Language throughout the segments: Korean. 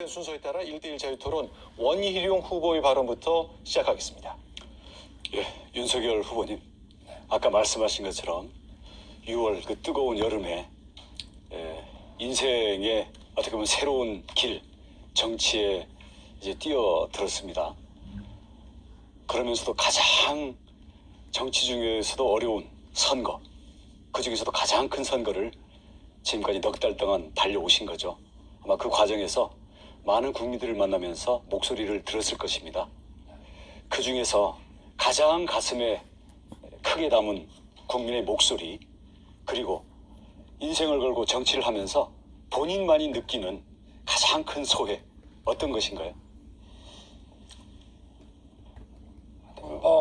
순서에 따라 1대1 자유토론 원희룡 후보의 발언부터 시작하겠습니다. 예, 윤석열 후보님, 아까 말씀하신 것처럼 6월 그 뜨거운 여름에 인생의 어떻게 보면 새로운 길, 정치에 이제 뛰어들었습니다. 그러면서도 가장 정치 중에서도 어려운 선거, 그 중에서도 가장 큰 선거를 지금까지 넉 달 동안 달려오신 거죠. 아마 그 과정에서 많은 국민들을 만나면서 목소리를 들었을 것입니다. 그 중에서 가장 가슴에 크게 담은 국민의 목소리, 그리고 인생을 걸고 정치를 하면서 본인만이 느끼는 가장 큰 소회, 어떤 것인가요?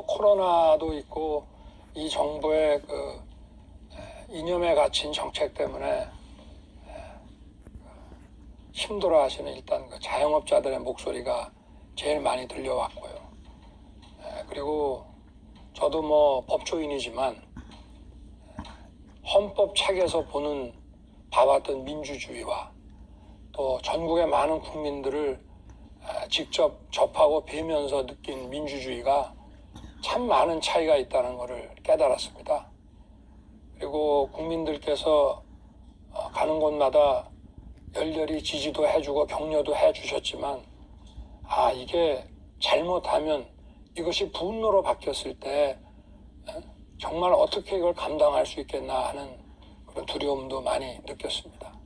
코로나도 있고 이 정부의 그 이념에 갇힌 정책 때문에 힘들어하시는 일단 그 자영업자들의 목소리가 제일 많이 들려왔고요. 그리고 저도 뭐 법조인이지만 헌법책에서 봐왔던 민주주의와 또 전국의 많은 국민들을 직접 접하고 뵈면서 느낀 민주주의가 참 많은 차이가 있다는 것을 깨달았습니다. 그리고 국민들께서 가는 곳마다 열렬히 지지도 해주고 격려도 해주셨지만 이게 잘못하면 이것이 분노로 바뀌었을 때 정말 어떻게 이걸 감당할 수 있겠나 하는 그런 두려움도 많이 느꼈습니다.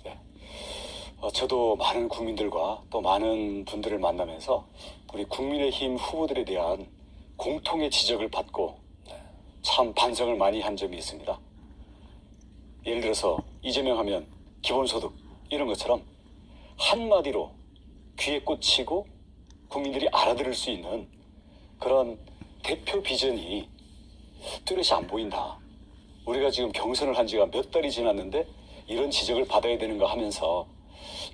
네. 저도 많은 국민들과 또 많은 분들을 만나면서 우리 국민의힘 후보들에 대한 공통의 지적을 받고 참 반성을 많이 한 점이 있습니다. 예를 들어서 이재명 하면 기본소득 이런 것처럼 한마디로 귀에 꽂히고 국민들이 알아들을 수 있는 그런 대표 비전이 뚜렷이 안 보인다. 우리가 지금 경선을 한 지가 몇 달이 지났는데 이런 지적을 받아야 되는가 하면서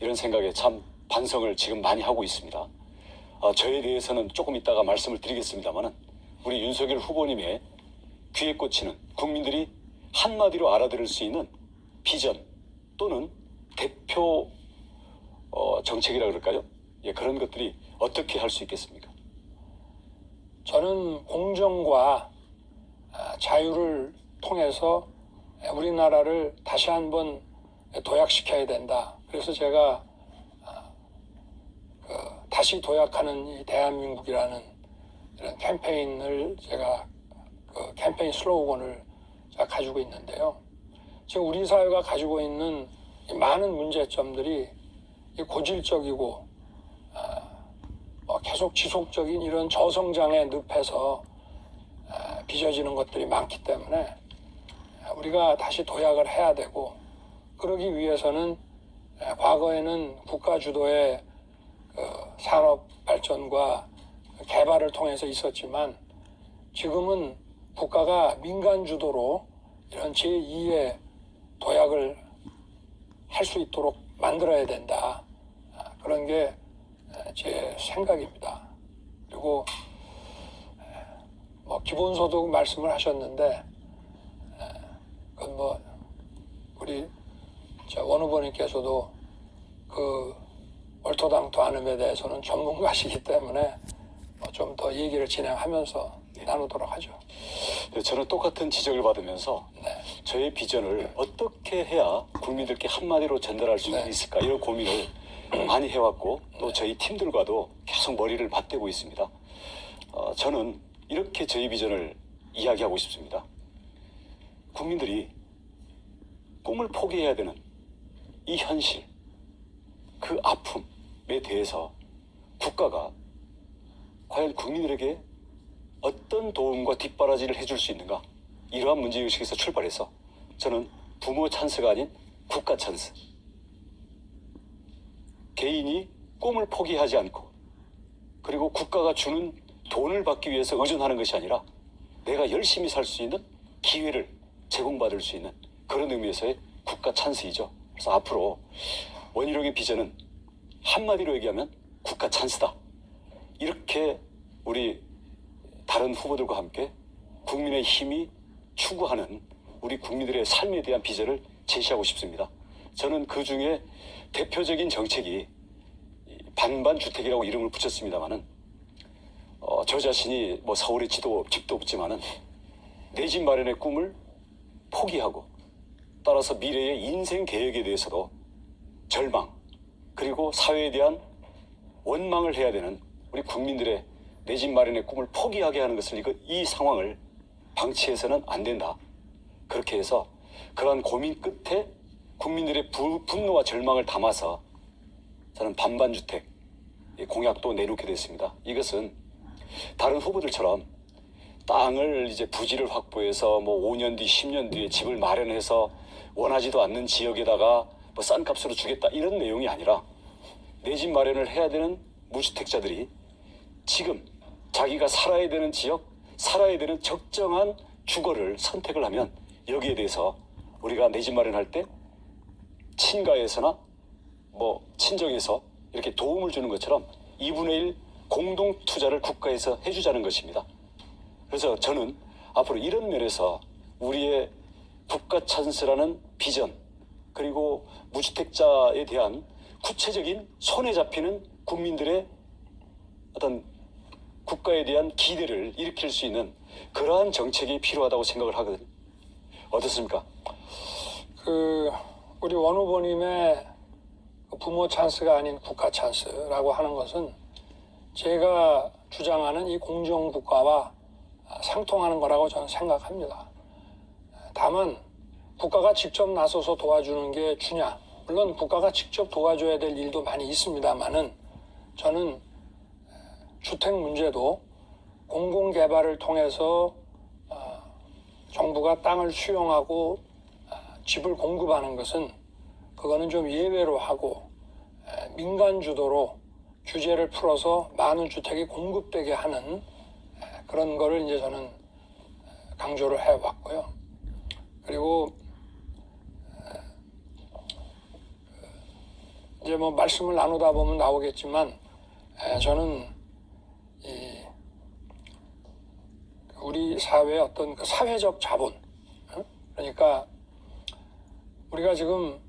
이런 생각에 참 반성을 지금 많이 하고 있습니다. 저에 대해서는 조금 이따가 말씀을 드리겠습니다만 우리 윤석열 후보님의 귀에 꽂히는 국민들이 한마디로 알아들을 수 있는 비전 또는 대표 정책이라 그럴까요? 예, 그런 것들이 어떻게 할 수 있겠습니까? 저는 공정과 자유를 통해서 우리나라를 다시 한번 도약시켜야 된다. 그래서 제가 다시 도약하는 이 대한민국이라는 이런 캠페인을 제가 그 캠페인 슬로건을 제가 가지고 있는데요. 지금 우리 사회가 가지고 있는 이 많은 문제점들이 이 고질적이고 계속 지속적인 이런 저성장의 늪에서 빚어지는 것들이 많기 때문에 우리가 다시 도약을 해야 되고 그러기 위해서는 과거에는 국가 주도의 산업 발전과 개발을 통해서 있었지만 지금은 국가가 민간 주도로 이런 제2의 도약을 할 수 있도록 만들어야 된다. 그런 게 제 생각입니다. 그리고 기본소득 말씀을 하셨는데 그건 우리 원 후보님께서도 그 얼토당토 않음에 대해서는 전문가시기 때문에 좀 더 얘기를 진행하면서 나누도록 하죠. 저는 똑같은 지적을 받으면서 저의 비전을 어떻게 해야 국민들께 한마디로 전달할 수 있을까 이런 고민을 많이 해왔고 또 저희 팀들과도 계속 머리를 맞대고 있습니다. 저는 이렇게 저희 비전을 이야기하고 싶습니다. 국민들이 꿈을 포기해야 되는 이 현실, 그 아픔에 대해서 국가가 과연 국민들에게 어떤 도움과 뒷바라지를 해줄 수 있는가? 이러한 문제의식에서 출발해서 저는 부모 찬스가 아닌 국가 찬스. 개인이 꿈을 포기하지 않고 그리고 국가가 주는 돈을 받기 위해서 의존하는 것이 아니라 내가 열심히 살 수 있는 기회를 제공받을 수 있는 그런 의미에서의 국가 찬스이죠. 그래서 앞으로 원희룡의 비전은 한마디로 얘기하면 국가 찬스다. 이렇게 우리 다른 후보들과 함께 국민의 힘이 추구하는 우리 국민들의 삶에 대한 비전을 제시하고 싶습니다. 저는 그 중에 대표적인 정책이 반반 주택이라고 이름을 붙였습니다마는 저 자신이 뭐 서울에 집도 없지만은 내 집 마련의 꿈을 포기하고 따라서 미래의 인생 계획에 대해서도 절망 그리고 사회에 대한 원망을 해야 되는 우리 국민들의 내 집 마련의 꿈을 포기하게 하는 것을 이 상황을 방치해서는 안 된다. 그렇게 해서 그러한 고민 끝에 국민들의 분노와 절망을 담아서 저는 반반주택 공약도 내놓게 됐습니다. 이것은 다른 후보들처럼 땅을 이제 부지를 확보해서 뭐 5년 뒤, 10년 뒤에 집을 마련해서 원하지도 않는 지역에다가 뭐 싼 값으로 주겠다 이런 내용이 아니라 내 집 마련을 해야 되는 무주택자들이 지금 자기가 살아야 되는 지역, 살아야 되는 적정한 주거를 선택을 하면 여기에 대해서 우리가 내 집 마련할 때 친가에서나 뭐 친정에서 이렇게 도움을 주는 것처럼 2분의 1 공동 투자를 국가에서 해주자는 것입니다. 그래서 저는 앞으로 이런 면에서 우리의 국가 찬스라는 비전 그리고 무주택자에 대한 구체적인 손에 잡히는 국민들의 어떤 국가에 대한 기대를 일으킬 수 있는 그러한 정책이 필요하다고 생각을 하거든요. 어떻습니까? 우리 원 후보님의 부모 찬스가 아닌 국가 찬스라고 하는 것은 제가 주장하는 이 공정국가와 상통하는 거라고 저는 생각합니다. 다만 국가가 직접 나서서 도와주는 게 주냐? 물론 국가가 직접 도와줘야 될 일도 많이 있습니다만은 저는 주택 문제도 공공개발을 통해서 정부가 땅을 수용하고 집을 공급하는 것은 그거는 좀 예외로 하고 민간 주도로 규제를 풀어서 많은 주택이 공급되게 하는 그런 거를 이제 저는 강조를 해왔고요. 그리고 이제 뭐 말씀을 나누다 보면 나오겠지만 저는 우리 사회의 어떤 그 사회적 자본, 그러니까 우리가 지금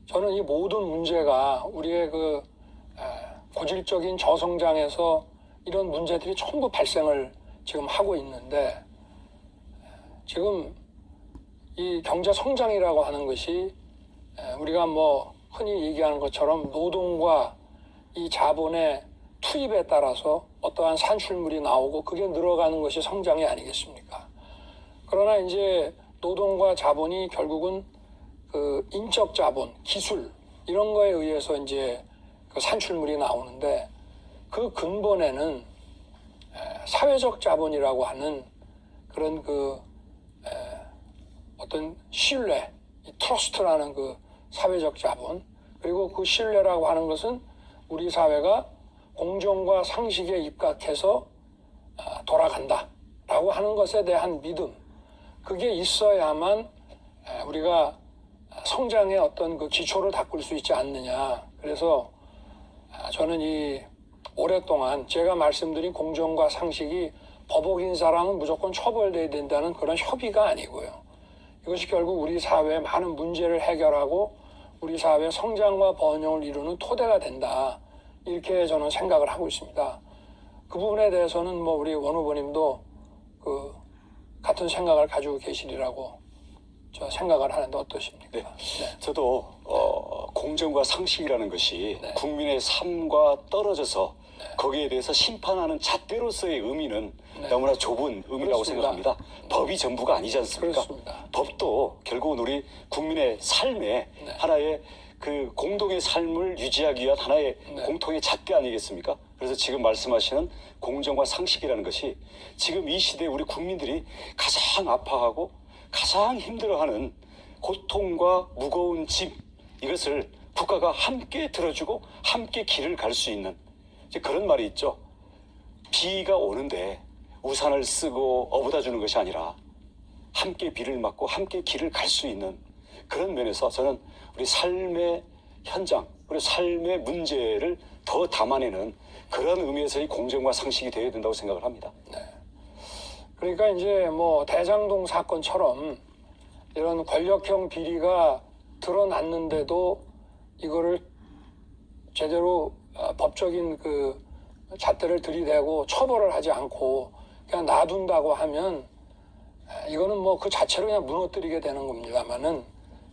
저는 이 모든 문제가 우리의 그 고질적인 저성장에서 이런 문제들이 전부 발생을 지금 하고 있는데 지금 이 경제 성장이라고 하는 것이 우리가 뭐 흔히 얘기하는 것처럼 노동과 이 자본의 투입에 따라서 어떠한 산출물이 나오고 그게 늘어가는 것이 성장이 아니겠습니까? 그러나 이제 노동과 자본이 결국은 그 인적 자본, 기술 이런 거에 의해서 이제 그 산출물이 나오는데 그 근본에는 사회적 자본이라고 하는 그런 그 어떤 신뢰, 이 트러스트라는 그 사회적 자본 그리고 그 신뢰라고 하는 것은 우리 사회가 공정과 상식에 입각해서 돌아간다라고 하는 것에 대한 믿음 그게 있어야만 우리가 성장의 어떤 그 기초를 닦을 수 있지 않느냐. 그래서 저는 이 오랫동안 제가 말씀드린 공정과 상식이 버벅인 사람은 무조건 처벌돼야 된다는 그런 협의가 아니고요. 이것이 결국 우리 사회의 많은 문제를 해결하고 우리 사회의 성장과 번영을 이루는 토대가 된다. 이렇게 저는 생각을 하고 있습니다. 그 부분에 대해서는 뭐 우리 원 후보님도 그 같은 생각을 가지고 계시리라고 저 생각을 하는데 어떠십니까? 네. 저도 공정과 상식이라는 것이 국민의 삶과 떨어져서 거기에 대해서 심판하는 잣대로서의 의미는 너무나 좁은 의미라고 그렇습니다. 생각합니다. 법이 전부가 아니지 않습니까? 그렇습니다. 법도 결국은 우리 국민의 삶에 하나의 그 공동의 삶을 유지하기 위한 하나의 공통의 잣대 아니겠습니까? 그래서 지금 말씀하시는 공정과 상식이라는 것이 지금 이 시대에 우리 국민들이 가장 아파하고 가장 힘들어하는 고통과 무거운 짐 이것을 국가가 함께 들어주고 함께 길을 갈 수 있는 이제 그런 말이 있죠. 비가 오는데 우산을 쓰고 어부다 주는 것이 아니라 함께 비를 맞고 함께 길을 갈 수 있는 그런 면에서 저는 우리 삶의 현장 그리고 삶의 문제를 더 담아내는 그런 의미에서의 공정과 상식이 되어야 된다고 생각을 합니다. 그러니까 이제 뭐 대장동 사건처럼 이런 권력형 비리가 드러났는데도 이거를 제대로 법적인 그 잣대를 들이대고 처벌을 하지 않고 그냥 놔둔다고 하면 이거는 뭐 그 자체로 그냥 무너뜨리게 되는 겁니다만은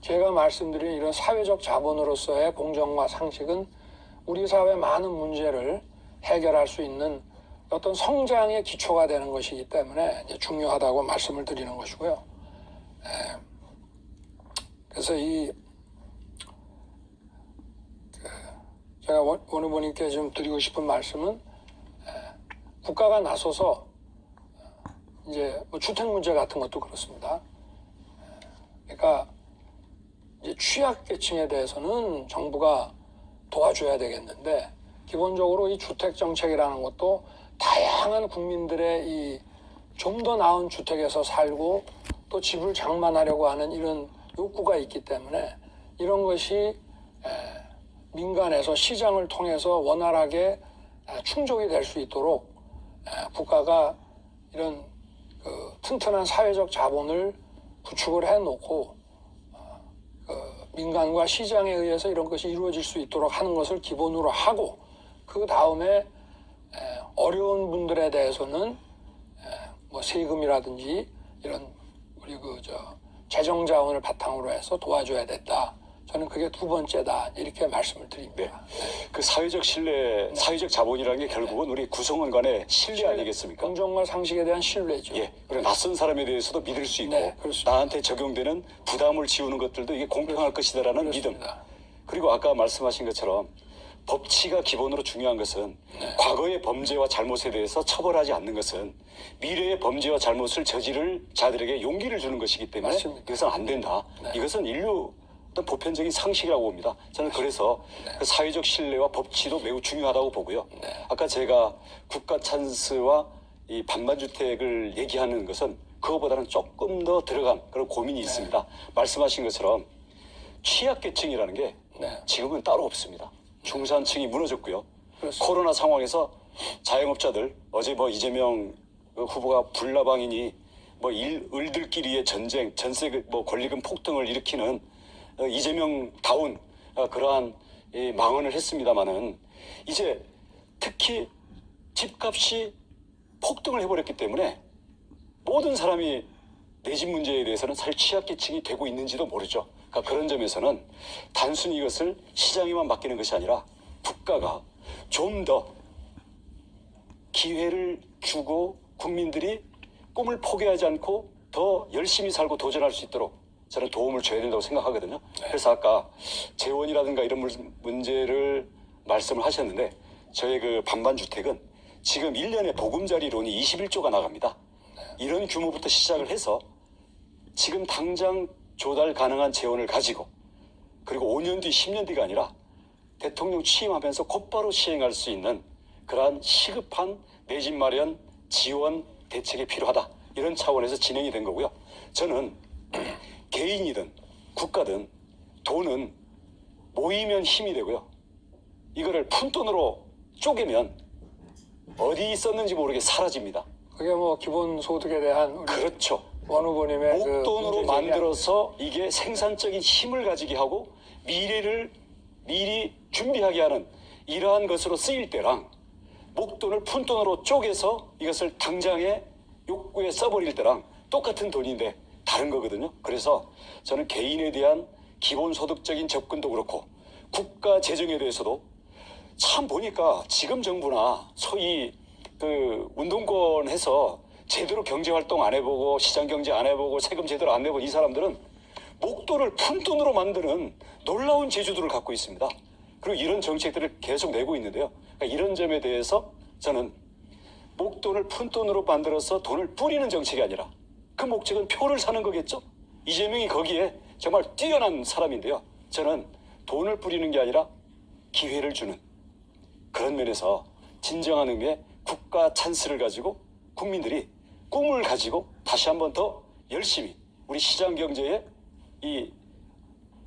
제가 말씀드린 이런 사회적 자본으로서의 공정과 상식은 우리 사회 많은 문제를 해결할 수 있는 어떤 성장의 기초가 되는 것이기 때문에 이제 중요하다고 말씀을 드리는 것이고요. 그래서 제가 원 후보님께 좀 드리고 싶은 말씀은 국가가 나서서 이제 뭐 주택 문제 같은 것도 그렇습니다. 그러니까 이제 취약계층에 대해서는 정부가 도와줘야 되겠는데 기본적으로 이 주택 정책이라는 것도 다양한 국민들의 이 좀 더 나은 주택에서 살고 또 집을 장만하려고 하는 이런 욕구가 있기 때문에 이런 것이 민간에서 시장을 통해서 원활하게 충족이 될 수 있도록 국가가 이런 그 튼튼한 사회적 자본을 구축을 해놓고 민간과 시장에 의해서 이런 것이 이루어질 수 있도록 하는 것을 기본으로 하고 그 다음에 어려운 분들에 대해서는 뭐 세금이라든지 이런 우리 재정 자원을 바탕으로 해서 도와줘야 된다. 저는 그게 두 번째다 이렇게 말씀을 드립니다. 그 사회적 신뢰, 사회적 자본이라는 게 결국은 우리 구성원 간의 신뢰 아니겠습니까? 공정과 상식에 대한 신뢰죠. 예, 그리고 낯선 사람에 대해서도 믿을 수 있고 네, 그렇습니다. 나한테 적용되는 부담을 지우는 것들도 이게 공평할 것이다라는 믿음. 그렇습니다. 그리고 아까 말씀하신 것처럼 법치가 기본으로 중요한 것은 과거의 범죄와 잘못에 대해서 처벌하지 않는 것은 미래의 범죄와 잘못을 저지를 자들에게 용기를 주는 것이기 때문에 맞습니다. 이것은 안 된다. 이것은 인류 어떤 보편적인 상식이라고 봅니다. 저는 그래서 그 사회적 신뢰와 법치도 매우 중요하다고 보고요. 아까 제가 국가 찬스와 이 반반주택을 얘기하는 것은 그거보다는 조금 더 들어간 그런 고민이 있습니다. 말씀하신 것처럼 취약계층이라는 게 지금은 따로 없습니다. 중산층이 무너졌고요. 그렇습니다. 코로나 상황에서 자영업자들 어제 뭐 이재명 후보가 불나방이니 뭐 을들끼리의 전쟁, 전세 뭐 권리금 폭등을 일으키는 이재명 다운 그러한 망언을 했습니다마는 이제 특히 집값이 폭등을 해버렸기 때문에 모든 사람이 내 집 문제에 대해서는 사실 취약계층이 되고 있는지도 모르죠. 그러니까 그런 점에서는 단순히 이것을 시장에만 맡기는 것이 아니라 국가가 좀 더 기회를 주고 국민들이 꿈을 포기하지 않고 더 열심히 살고 도전할 수 있도록 저는 도움을 줘야 된다고 생각하거든요. 그래서 아까 재원이라든가 이런 문제를 말씀을 하셨는데 저희 그 반반주택은 지금 1년에 보금자리론이 21조가 나갑니다. 이런 규모부터 시작을 해서 지금 당장 조달 가능한 재원을 가지고 그리고 5년 뒤 10년 뒤가 아니라 대통령 취임하면서 곧바로 시행할 수 있는 그러한 시급한 내 집 마련 지원 대책이 필요하다. 이런 차원에서 진행이 된 거고요. 저는 개인이든 국가든 돈은 모이면 힘이 되고요. 이거를 푼돈으로 쪼개면 어디 있었는지 모르게 사라집니다. 그게 뭐 기본소득에 대한 우리 그렇죠. 원 후보님의 목돈으로 문제 제기 만들어서 이게 생산적인 힘을 가지게 하고 미래를 미리 준비하게 하는 이러한 것으로 쓰일 때랑 목돈을 푼돈으로 쪼개서 이것을 당장의 욕구에 써버릴 때랑 똑같은 돈인데 다른 거거든요. 그래서 저는 개인에 대한 기본소득적인 접근도 그렇고 국가 재정에 대해서도 참 보니까 지금 정부나 소위 그 운동권 해서 제대로 경제활동 안 해보고 시장경제 안 해보고 세금 제대로 안 내고 이 사람들은 목돈을 푼돈으로 만드는 놀라운 재주들을 갖고 있습니다. 그리고 이런 정책들을 계속 내고 있는데요. 그러니까 이런 점에 대해서 저는 목돈을 푼돈으로 만들어서 돈을 뿌리는 정책이 아니라 그 목적은 표를 사는 거겠죠. 이재명이 거기에 정말 뛰어난 사람인데요. 저는 돈을 뿌리는 게 아니라 기회를 주는 그런 면에서 진정한 의미의 국가 찬스를 가지고 국민들이 꿈을 가지고 다시 한번 더 열심히 우리 시장 경제에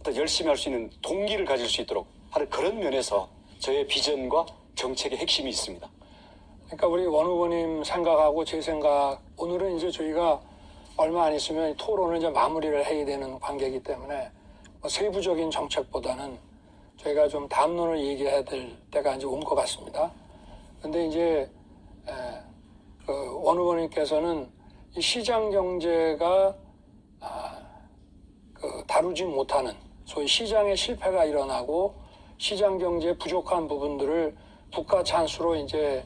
더 열심히 할 수 있는 동기를 가질 수 있도록 하는 그런 면에서 저의 비전과 정책의 핵심이 있습니다. 그러니까 우리 원 후보님 생각하고 제 생각 오늘은 이제 저희가 얼마 안 있으면 토론을 이제 마무리를 해야 되는 관계이기 때문에 세부적인 정책보다는 저희가 좀 담론을 얘기해야 될 때가 이제 온 것 같습니다. 근데 이제 원 후보님께서는 이 시장 경제가 다루지 못하는 소위 시장의 실패가 일어나고 시장 경제에 부족한 부분들을 국가 찬스로 이제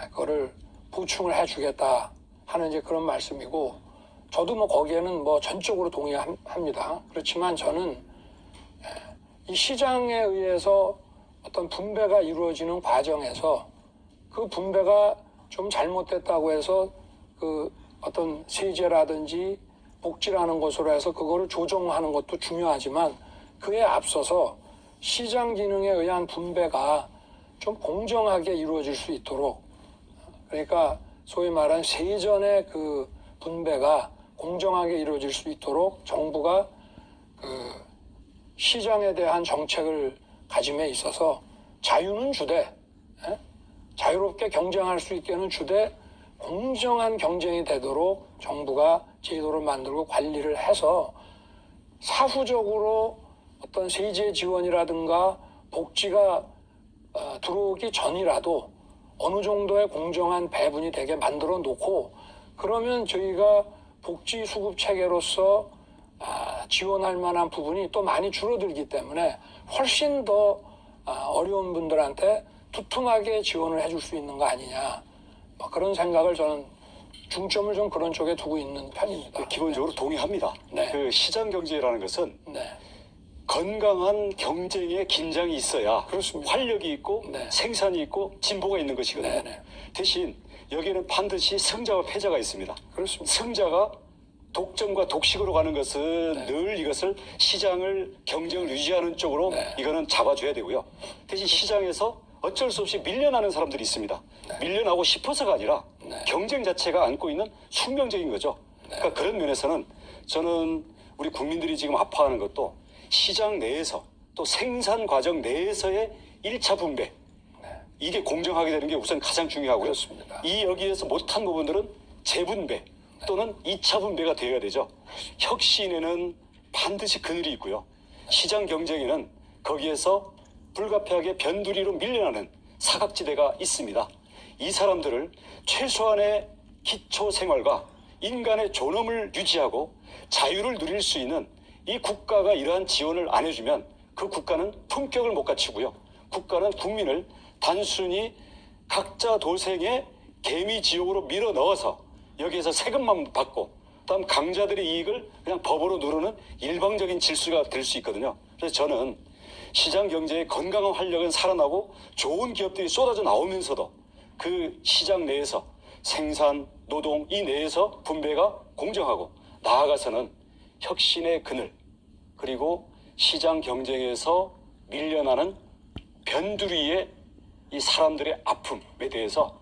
그거를 보충을 해주겠다 하는 이제 그런 말씀이고, 저도 뭐 거기에는 뭐 전적으로 동의합니다. 그렇지만 저는 이 시장에 의해서 어떤 분배가 이루어지는 과정에서 그 분배가 좀 잘못됐다고 해서 그 어떤 세제라든지 복지라는 것으로 해서 그거를 조정하는 것도 중요하지만, 그에 앞서서 시장 기능에 의한 분배가 좀 공정하게 이루어질 수 있도록, 그러니까 소위 말하는 세전의 그 분배가 공정하게 이루어질 수 있도록 정부가 그 시장에 대한 정책을 가짐에 있어서 자유는 주되, 자유롭게 경쟁할 수 있게는 주되, 공정한 경쟁이 되도록 정부가 제도를 만들고 관리를 해서 사후적으로 어떤 세제 지원이라든가 복지가 들어오기 전이라도 어느 정도의 공정한 배분이 되게 만들어 놓고, 그러면 저희가 복지 수급 체계로서 지원할 만한 부분이 또 많이 줄어들기 때문에 훨씬 더 어려운 분들한테 두툼하게 지원을 해줄 수 있는 거 아니냐, 뭐 그런 생각을 저는 중점을 좀 그런 쪽에 두고 있는 편입니다. 기본적으로 동의합니다. 네. 그 시장 경제라는 것은 네, 건강한 경쟁의 긴장이 있어야 그렇습니다. 활력이 있고 네. 생산이 있고 진보가 있는 것이거든요. 네, 네. 대신 여기에는 반드시 승자와 패자가 있습니다. 그렇습니다. 승자가 독점과 독식으로 가는 것은 네. 늘 이것을 시장을 경쟁을 유지하는 쪽으로 네. 이거는 잡아줘야 되고요. 대신 시장에서 어쩔 수 없이 밀려나는 사람들이 있습니다. 밀려나고 싶어서가 아니라 네. 경쟁 자체가 안고 있는 숙명적인 거죠. 그러니까 그런 면에서는 저는 우리 국민들이 지금 아파하는 것도 시장 내에서 또 생산 과정 내에서의 1차 분배, 이게 공정하게 되는 게 우선 가장 중요하고요. 그렇습니다. 이 여기에서 못한 부분들은 재분배 또는 2차 분배가 되어야 되죠. 혁신에는 반드시 그늘이 있고요. 시장 경쟁에는 거기에서 불가피하게 변두리로 밀려나는 사각지대가 있습니다. 이 사람들을 최소한의 기초 생활과 인간의 존엄을 유지하고 자유를 누릴 수 있는 이 국가가 이러한 지원을 안 해주면 그 국가는 품격을 못 갖추고요. 국가는 국민을 단순히 각자 도생의 개미 지옥으로 밀어 넣어서 여기에서 세금만 받고 다음 강자들의 이익을 그냥 법으로 누르는 일방적인 질서가 될 수 있거든요. 그래서 저는 시장 경제의 건강한 활력은 살아나고 좋은 기업들이 쏟아져 나오면서도 그 시장 내에서 생산, 노동 이 내에서 분배가 공정하고, 나아가서는 혁신의 그늘, 그리고 시장 경쟁에서 밀려나는 변두리의 이 사람들의 아픔에 대해서